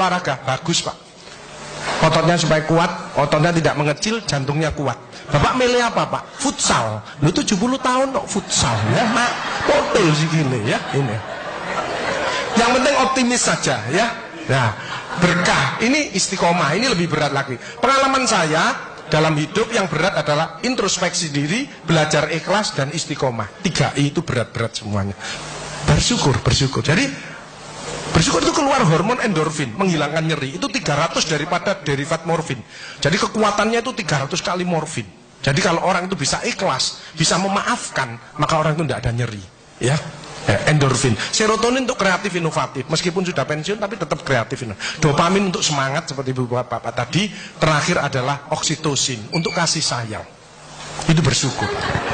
olahraga? Bagus Pak. Ototnya supaya kuat, ototnya tidak mengecil, jantungnya kuat. Bapak milih apa Pak? Futsal. Lu 70 tahun kok futsal ya Mak. Potel sih gini ya ini. Yang penting optimis saja ya. Nah, berkah. Ini istiqomah, ini lebih berat lagi. Pengalaman saya dalam hidup yang berat adalah introspeksi diri, belajar ikhlas, dan istiqomah. 3I itu berat-berat semuanya. Bersyukur. Jadi bersyukur itu keluar hormon endorfin, menghilangkan nyeri. Itu 300 daripada derivat morfin. Jadi kekuatannya itu 300 kali morfin. Jadi kalau orang itu bisa ikhlas, bisa memaafkan, maka orang itu tidak ada nyeri. Ya. Endorfin, serotonin untuk kreatif inovatif, meskipun sudah pensiun tapi tetap kreatif. Dopamin untuk semangat seperti bapak tadi. Terakhir adalah oksitosin untuk kasih sayang. Itu bersyukur.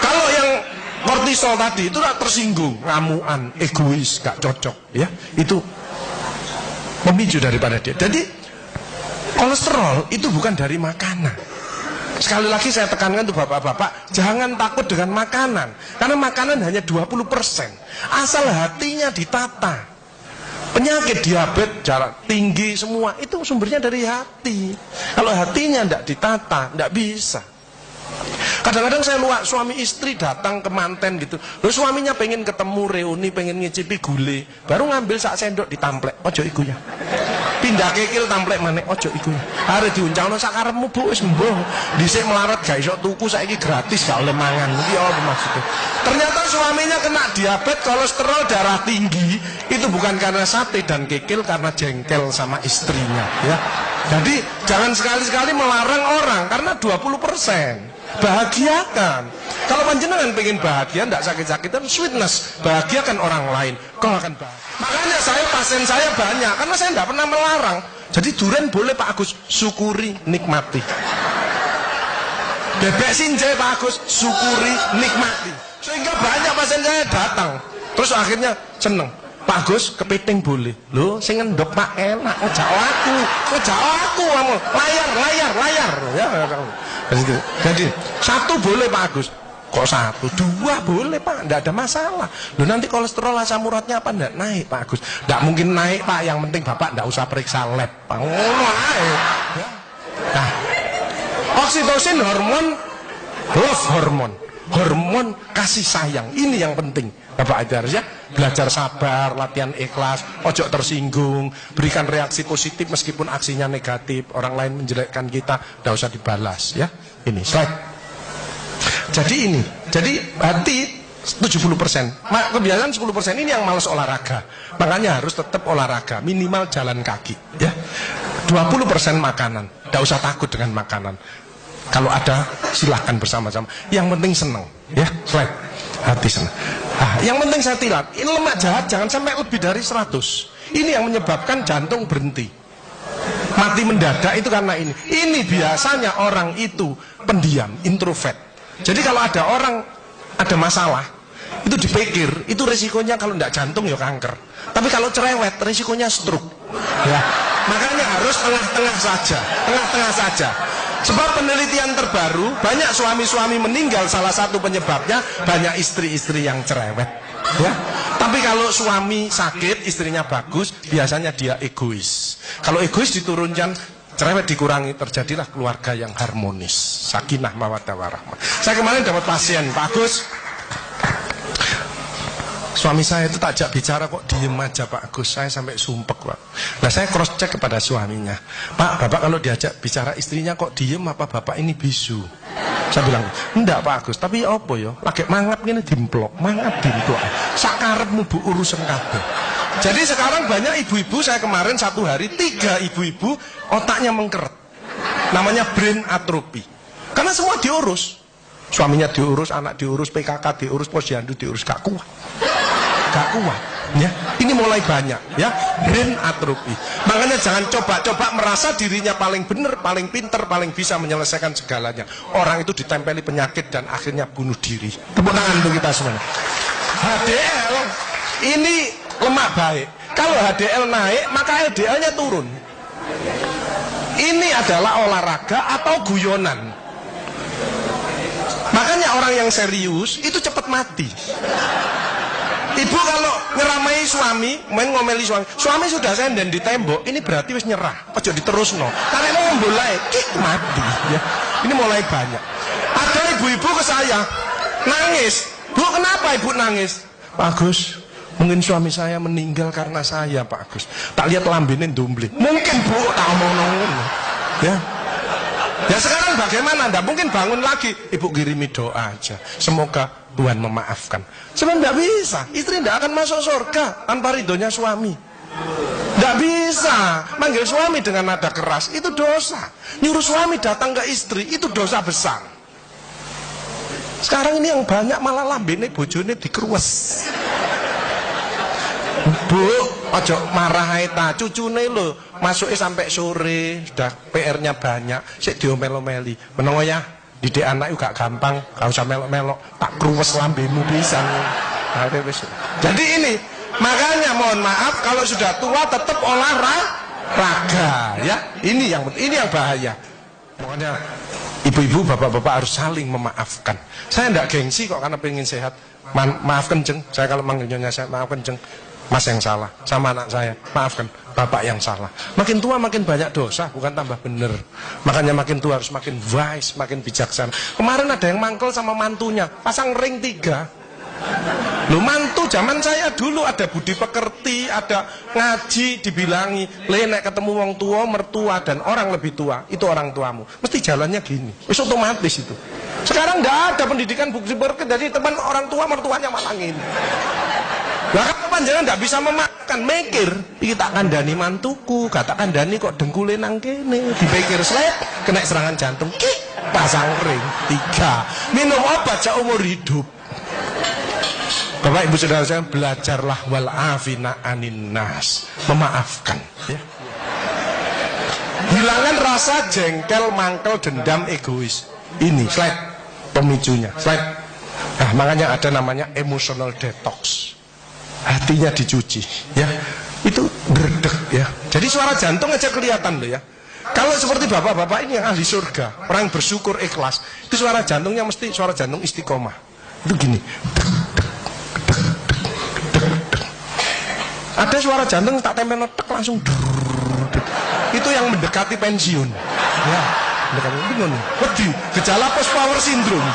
Kalau yang kortisol tadi itu tersinggung, ngamuan, egois, gak cocok, ya itu memicu daripada dia. Jadi kolesterol itu bukan dari makanan. Sekali lagi saya tekankan untuk bapak-bapak, jangan takut dengan makanan, karena makanan hanya 20%. Asal hatinya ditata. Penyakit diabetes, darah tinggi, semua itu sumbernya dari hati. Kalau hatinya tidak ditata, tidak bisa. Kadang-kadang saya lihat suami istri datang ke manten gitu. Loh, suaminya pengen ketemu reuni, pengen ngicipi gule, baru ngambil sak sendok ditamplek, ojo iku ya. Pindah kekil tamplek maneh, ojo iku ya. Are diuncalno sak karepmu Bu, wis mbuh. Dhisik melarat gak iso tuku, saiki gratis gak oleh mangan. Iki apa maksudnya? Ternyata suaminya kena diabetes, kolesterol, darah tinggi. Itu bukan karena sate dan kekil, karena jengkel sama istrinya, ya. Jadi jangan sekali-sekali melarang orang, karena 20%. Bahagiakan. Kalau panjenengan pengen bahagia, tidak sakit-sakitan, sweetness, bahagiakan orang lain, kau akan bahagia. Makanya pasien saya banyak, karena saya tidak pernah melarang. Jadi durian boleh Pak Agus, syukuri, nikmati. Bebek sinjai Pak Agus, syukuri, nikmati. Sehingga banyak pasien saya datang, terus akhirnya seneng. Pak Agus, kepiting boleh. Loh, sing ngendok Pak enak, ngejak aku, layar. Ya, jadi satu boleh Pak Agus. Kok satu? 2 boleh Pak, tidak ada masalah. Loh, nanti kolesterol asam uratnya apa enggak naik Pak Agus? Tidak mungkin naik Pak, yang penting Bapak tidak usah periksa lab Pak. Ya. Nah, oksitosin hormon love hormon kasih sayang. Ini yang penting Bapak harus ya belajar sabar, latihan ikhlas, ojo tersinggung, berikan reaksi positif meskipun aksinya negatif. Orang lain menjelekkan kita, tidak usah dibalas ya. Ini slide. Jadi hati 70%, kebiasaan 10% ini yang malas olahraga. Makanya harus tetap olahraga, minimal jalan kaki ya. 20% makanan, tidak usah takut dengan makanan. Kalau ada silahkan bersama-sama. Yang penting senang ya. Slide. Hati senang. Yang penting saya tilat, ini lemak jahat jangan sampai lebih dari 100. Ini yang menyebabkan jantung berhenti, mati mendadak itu karena ini. Ini biasanya orang itu pendiam, introvert. Jadi kalau ada orang ada masalah, itu dipikir, itu resikonya kalau tidak jantung ya kanker. Tapi kalau cerewet, resikonya stroke. Ya. Makanya harus tengah-tengah saja. Sebab penelitian terbaru, banyak suami-suami meninggal, salah satu penyebabnya banyak istri-istri yang cerewet. Ya. Tapi kalau suami sakit, istrinya bagus, biasanya dia egois. Kalau egois diturunkan, cerewet dikurangi, terjadilah keluarga yang harmonis. Sakinah mawaddah warahmah. Saya kemarin dapat pasien, Pak Agus. Suami saya itu tak ajak bicara kok diem aja Pak Agus. Saya sampai sumpek Pak. Nah saya cross check kepada suaminya, Pak, Bapak kalau diajak bicara istrinya kok diem, apa Bapak ini bisu? Saya bilang, enggak Pak Agus, tapi apa ya? Lagi mangap gini dimplok. Sakarepmu Bu urusan kabeh. Jadi sekarang banyak ibu-ibu, saya kemarin satu hari 3 ibu-ibu otaknya mengkeret. Namanya brain atrophy. Karena semua diurus. Suaminya diurus, anak diurus, PKK diurus, posyandu diurus, gak kuat ya. Ini mulai banyak ya, brain atrophy. Makanya jangan coba-coba merasa dirinya paling benar, paling pinter, paling bisa menyelesaikan segalanya. Orang itu ditempeli penyakit dan akhirnya bunuh diri. Tepuk tangan untuk kita semuanya. HDL ini lemak baik. Kalau HDL naik, maka LDL-nya turun. Ini adalah olahraga atau guyonan. Makanya orang yang serius itu cepat mati. Ibu kalau ngeramai suami, main ngomeli suami sudah senden di tembok, ini berarti wis nyerah. Ojo diterusno. Karena ini mulai mati ya. Ini mulai banyak. Ada ibu-ibu ke saya nangis. Bu, kenapa ibu nangis? Pak Agus, mungkin suami saya meninggal karena saya, Pak Agus. Tak lihat lambene ndumbling. Mungkin Bu, tak omong-omong. Ya. Ya sekarang bagaimana? Nggak mungkin bangun lagi. Ibu kirimi doa aja. Semoga Tuhan memaafkan. Sebenarnya nggak bisa. Istri nggak akan masuk surga tanpa ridhonya suami. Nggak bisa. Manggil suami dengan nada keras itu dosa. Nyuruh suami datang ke istri itu dosa besar. Sekarang ini yang banyak malah lambene bojone dikeruwes. Bu, ojo marah ta, cucune lho, masuknya sampai sore, sudah PR-nya banyak, sik diomel-omeli. Menongo ya, didik anak juga gampang, gak usah melok-melok, tak kruwes lambemu pisan. Jadi ini, makanya mohon maaf kalau sudah tua tetap olahraga, ya. Ini yang bahaya. Makanya ibu-ibu, bapak-bapak harus saling memaafkan. Saya enggak gengsi kok karena pengen sehat. Maaf kenceng, saya kalau manggilnya saya maaf kenceng. Mas yang salah, sama anak saya, maafkan, bapak yang salah. Makin tua makin banyak dosa, bukan tambah bener. Makanya makin tua harus makin wise, makin bijaksana. Kemarin ada yang mangkel sama mantunya, pasang ring 3. Loh, mantu zaman saya dulu ada budi pekerti, ada ngaji, dibilangi, nek ketemu wong tua, mertua dan orang lebih tua, itu orang tuamu. Mesti jalannya gini, itu otomatis itu. Sekarang nggak ada pendidikan budi pekerti, jadi teman orang tua, mertuanya malah gini. Lah kan panjenengan ndak bisa memakan, mikir, iki tak kandhani mantuku, gak tak kandhani kok dengkule nang kene, dipikir slep, kena serangan jantung, pasang ring 3, minum obat seumur hidup. Bapak Ibu Saudara saya, belajarlah wal afina anin nas, memaafkan ya. Hilangkan rasa jengkel, mangkel, dendam, egois. Ini slide pemicunya, slide. Nah, makanya ada namanya emotional detox. Hatinya dicuci ya, itu berdek ya. Jadi suara jantung aja kelihatan loh ya. Kalau seperti bapak-bapak ini yang ahli surga, orang bersyukur ikhlas, itu suara jantungnya mesti suara jantung istiqomah. Itu gini. Ada suara jantung tak tempel tek langsung. Itu yang mendekati pensiun. Ya, mendekati bingung. Wedi, gejala post power syndrome.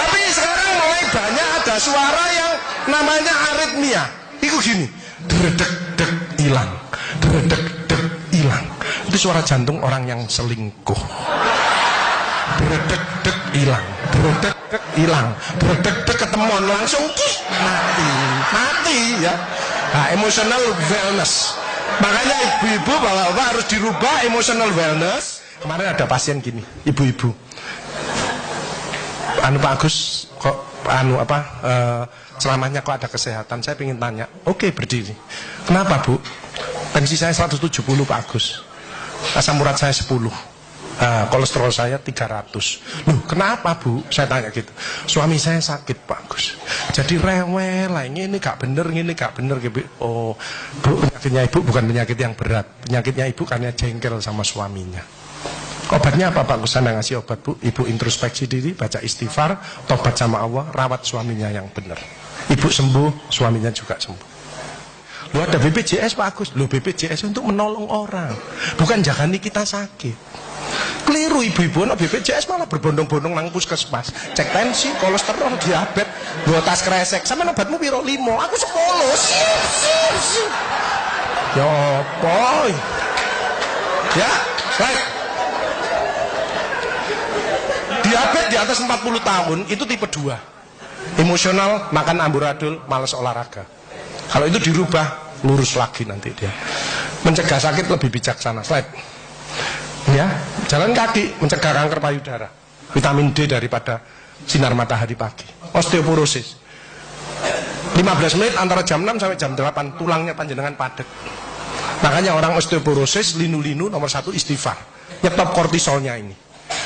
Tapi sekarang mulai banyak ada suara yang namanya aritmia. Itu gini, dredek-dek hilang, dredek-dek hilang. Itu suara jantung orang yang selingkuh. Dredek-dek hilang, dredek-dek hilang, dredek-dek ketemuan langsung mati ya. Nah, emotional wellness. Makanya ibu-ibu, bapak-bapak harus dirubah emotional wellness. Kemarin ada pasien gini, ibu-ibu. Pak Agus kok selamanya kok ada kesehatan. Saya ingin tanya. Oke, berdiri. Kenapa Bu? Tensi saya 170 Pak Agus, asam urat saya 10, kolesterol saya 300. Loh, kenapa Bu? Saya tanya gitu. Suami saya sakit Pak Agus, jadi rewel lah, ini gak bener, ini gak bener gitu. Oh Bu, penyakitnya Ibu bukan penyakit yang berat. Penyakitnya Ibu karena jengkel sama suaminya. Obatnya apa Pak Gus? Anda ngasih obat Bu, Ibu introspeksi diri, baca istighfar, tobat sama Allah, rawat suaminya yang benar. Ibu sembuh, suaminya juga sembuh. Lu ada BPJS Pak Agus. Lu BPJS untuk menolong orang, bukan jagani kita sakit. Keliru ibu-ibu, no BPJS malah berbondong-bondong nang puskesmas, cek tensi, kolesterol, diabetes, bawa tas kresek. Sama obatmu piro 5, aku 10. Ya boy. Ya, baik. Diabetes di atas 40 tahun itu tipe 2. Emosional, makan amburadul, malas olahraga. Kalau itu dirubah, lurus lagi nanti dia. Mencegah sakit lebih bijaksana. Slide. Ya, jalan kaki mencegah kanker payudara. Vitamin D daripada sinar matahari pagi. Osteoporosis. 15 menit antara jam 6 sampai jam 8 tulangnya panjenengan padat. Makanya orang osteoporosis, linu-linu nomor 1 istighfar. Nyetop kortisolnya ini.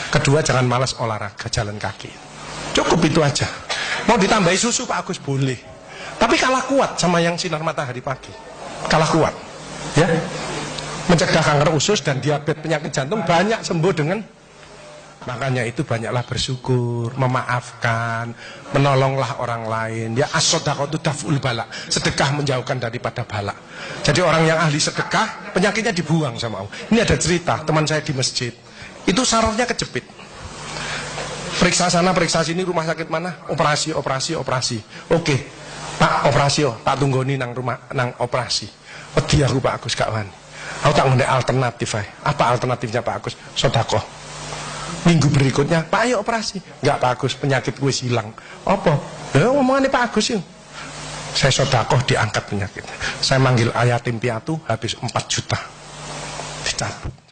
Kedua, jangan malas olahraga, jalan kaki. Cukup itu aja. Mau ditambahi susu Pak Agus boleh, tapi kalah kuat sama yang sinar matahari pagi. Kalah kuat ya. Mencegah kanker usus dan diabetes, penyakit jantung banyak sembuh dengan Makanya itu banyaklah bersyukur, memaafkan, menolonglah orang lain. Ya as-shadaqatu daf'ul bala. Sedekah menjauhkan daripada bala. Jadi orang yang ahli sedekah, penyakitnya dibuang sama Allah. Ini ada cerita, teman saya di masjid. Itu sarafnya kejepit. Periksa sana, periksa sini, rumah sakit mana? Operasi. Oke, Pak, operasi tak tunggoni nang rumah, nang operasi. Wedi aku Pak Agus gak wani. Aku tak ngene alternatif ae. Apa alternatifnya Pak Agus? Sedekah. Minggu berikutnya, Pak ayo operasi. Enggak Pak Agus, penyakit gue hilang. Apa? Ya ngomongannya Pak Agus yuk. Saya sedekah diangkat penyakit. Saya manggil yatim piatu habis 4 juta. Dicabut.